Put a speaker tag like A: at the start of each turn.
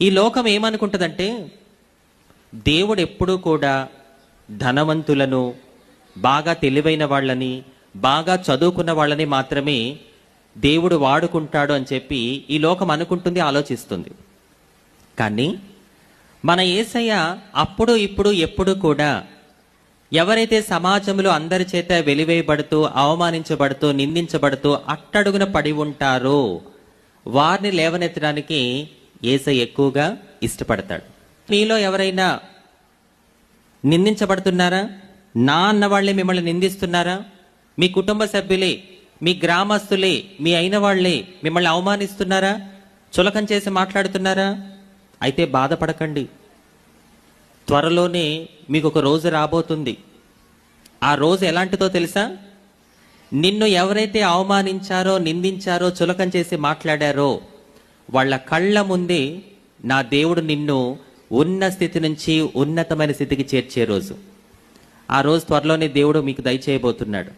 A: ఈ లోకం ఏమనుకుంటుందంటే దేవుడు ఎప్పుడూ కూడా ధనవంతులను, బాగా తెలివైన వాళ్ళని, బాగా చదువుకున్న వాళ్ళని మాత్రమే దేవుడు వాడుకుంటాడు అని చెప్పి ఈ లోకం అనుకుంటుంది, ఆలోచిస్తుంది. కానీ మన యేసయ్య అప్పుడు ఇప్పుడు ఎప్పుడు కూడా ఎవరైతే సమాజంలో అందరి చేత వెలివేయబడుతూ, అవమానించబడుతూ, నిందించబడుతూ అట్టడుగున పడి ఉంటారో వారిని లేవనెత్తడానికి యేసయ్య ఎక్కువగా ఇష్టపడతాడు. నీలో ఎవరైనా నిందించబడుతున్నారా? నా అన్న వాళ్ళే మిమ్మల్ని నిందిస్తున్నారా? మీ కుటుంబ సభ్యులే, మీ గ్రామస్తులే, మీ అయిన వాళ్లే మిమ్మల్ని అవమానిస్తున్నారా? చులకం చేసి మాట్లాడుతున్నారా? అయితే బాధపడకండి. త్వరలోనే మీకు ఒక రోజు రాబోతుంది. ఆ రోజు ఎలాంటిదో తెలుసా? నిన్ను ఎవరైతే అవమానించారో, నిందించారో, చులకం చేసి మాట్లాడారో వాళ్ళ కళ్ళ ముందే నా దేవుడు నిన్ను ఉన్న స్థితి నుంచి ఉన్నతమైన స్థితికి చేర్చే రోజు. ఆ రోజు త్వరలోనే దేవుడు మీకు దయచేయబోతున్నాడు.